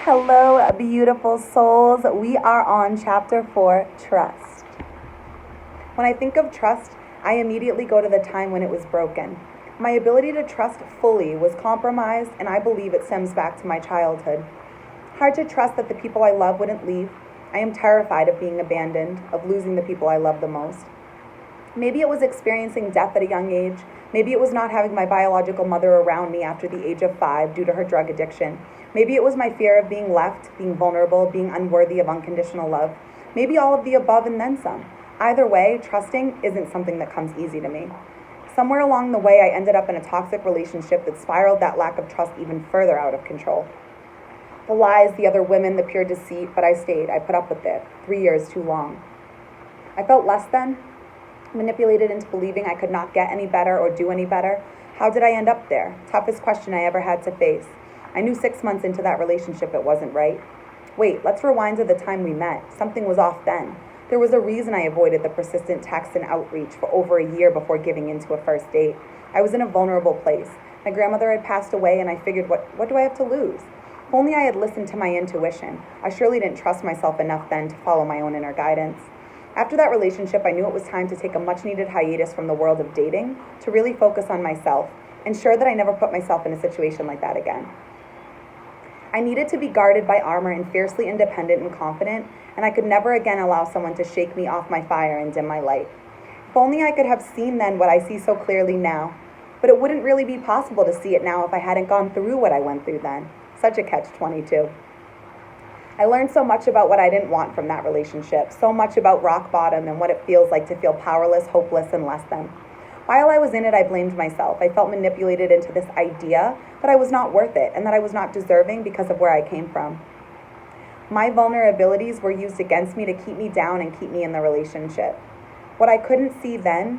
Hello, beautiful souls. We are on chapter 4, trust. When I think of trust, I immediately go to the time when it was broken. My ability to trust fully was compromised, and I believe it stems back to my childhood. Hard to trust that the people I love wouldn't leave. I am terrified of being abandoned, of losing the people I love the most. Maybe it was experiencing death at a young age. Maybe it was not having my biological mother around me after the age of 5 due to her drug addiction. Maybe it was my fear of being left, being vulnerable, being unworthy of unconditional love. Maybe all of the above and then some. Either way, trusting isn't something that comes easy to me. Somewhere along the way, I ended up in a toxic relationship that spiraled that lack of trust even further out of control. The lies, the other women, the pure deceit, but I stayed. I put up with it. 3 years too long. I felt less than, manipulated into believing I could not get any better or do any better. How did I end up there? Toughest question I ever had to face. I knew 6 months into that relationship it wasn't right. Wait, let's rewind to the time we met. Something was off then. There was a reason I avoided the persistent text and outreach for over a year before giving into a first date. I was in a vulnerable place. My grandmother had passed away, and I figured, what do I have to lose? If only I had listened to my intuition. I surely didn't trust myself enough then to follow my own inner guidance. After that relationship, I knew it was time to take a much-needed hiatus from the world of dating to really focus on myself, ensure that I never put myself in a situation like that again. I needed to be guarded by armor and fiercely independent and confident, and I could never again allow someone to shake me off my fire and dim my light. If only I could have seen then what I see so clearly now, but it wouldn't really be possible to see it now if I hadn't gone through what I went through then. Such a catch-22. I learned so much about what I didn't want from that relationship, so much about rock bottom and what it feels like to feel powerless, hopeless, and less than. While I was in it, I blamed myself. I felt manipulated into this idea that I was not worth it and that I was not deserving because of where I came from. My vulnerabilities were used against me to keep me down and keep me in the relationship. What I couldn't see then,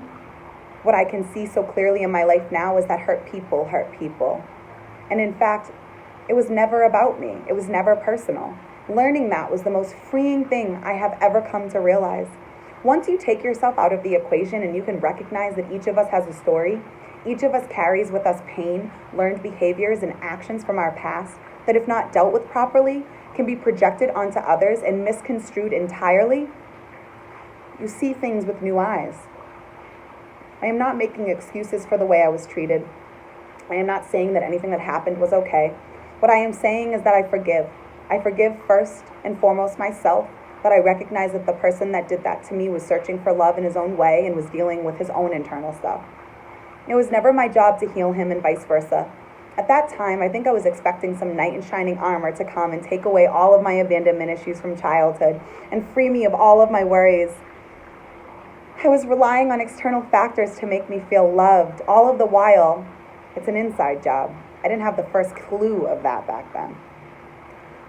what I can see so clearly in my life now, is that hurt people hurt people. And in fact, it was never about me. It was never personal. Learning that was the most freeing thing I have ever come to realize. Once you take yourself out of the equation and you can recognize that each of us has a story, each of us carries with us pain, learned behaviors, and actions from our past that, if not dealt with properly, can be projected onto others and misconstrued entirely, you see things with new eyes. I am not making excuses for the way I was treated. I am not saying that anything that happened was okay. What I am saying is that I forgive. I forgive first and foremost myself, that I recognize that the person that did that to me was searching for love in his own way and was dealing with his own internal stuff. It was never my job to heal him and vice versa. At that time, I think I was expecting some knight in shining armor to come and take away all of my abandonment issues from childhood and free me of all of my worries. I was relying on external factors to make me feel loved. All of the while, it's an inside job. I didn't have the first clue of that back then.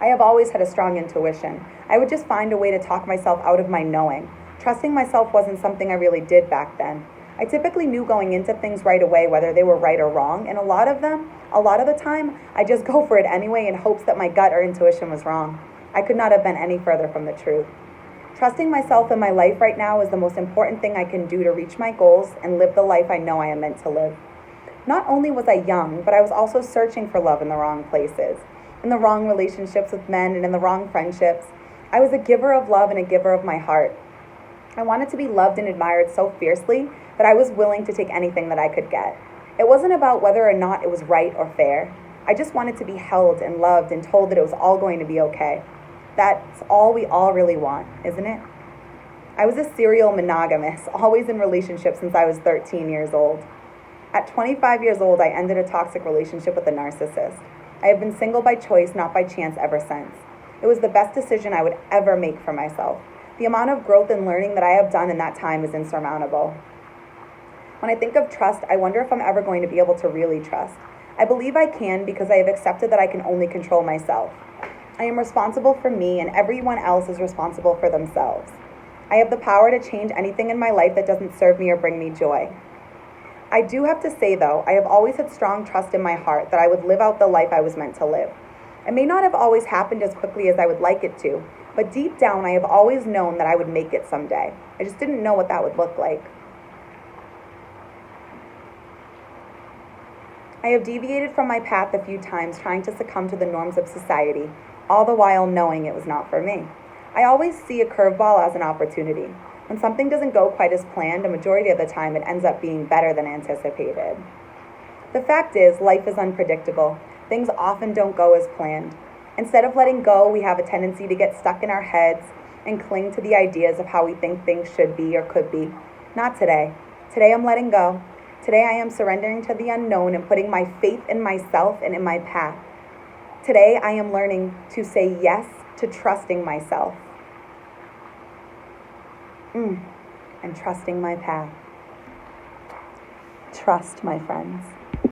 I have always had a strong intuition. I would just find a way to talk myself out of my knowing. Trusting myself wasn't something I really did back then. I typically knew going into things right away whether they were right or wrong, and a lot of the time, I just go for it anyway in hopes that my gut or intuition was wrong. I could not have been any further from the truth. Trusting myself in my life right now is the most important thing I can do to reach my goals and live the life I know I am meant to live. Not only was I young, but I was also searching for love in the wrong places, in the wrong relationships with men and in the wrong friendships. I was a giver of love and a giver of my heart. I wanted to be loved and admired so fiercely that I was willing to take anything that I could get. It wasn't about whether or not it was right or fair. I just wanted to be held and loved and told that it was all going to be okay. That's all we all really want, isn't it? I was a serial monogamist, always in relationships since I was 13 years old. At 25 years old, I ended a toxic relationship with a narcissist. I have been single by choice, not by chance, ever since. It was the best decision I would ever make for myself. The amount of growth and learning that I have done in that time is insurmountable. When I think of trust, I wonder if I'm ever going to be able to really trust. I believe I can because I have accepted that I can only control myself. I am responsible for me, and everyone else is responsible for themselves. I have the power to change anything in my life that doesn't serve me or bring me joy. I do have to say, though, I have always had strong trust in my heart that I would live out the life I was meant to live. It may not have always happened as quickly as I would like it to, but deep down I have always known that I would make it someday. I just didn't know what that would look like. I have deviated from my path a few times, trying to succumb to the norms of society. all the while knowing it was not for me. I always see a curveball as an opportunity. When something doesn't go quite as planned, a majority of the time it ends up being better than anticipated. The fact is, life is unpredictable. Things often don't go as planned. Instead of letting go, we have a tendency to get stuck in our heads and cling to the ideas of how we think things should be or could be. Not today. Today I'm letting go. Today I am surrendering to the unknown and putting my faith in myself and in my path. Today I am learning to say yes to trusting myself. And trusting my path. Trust, my friends.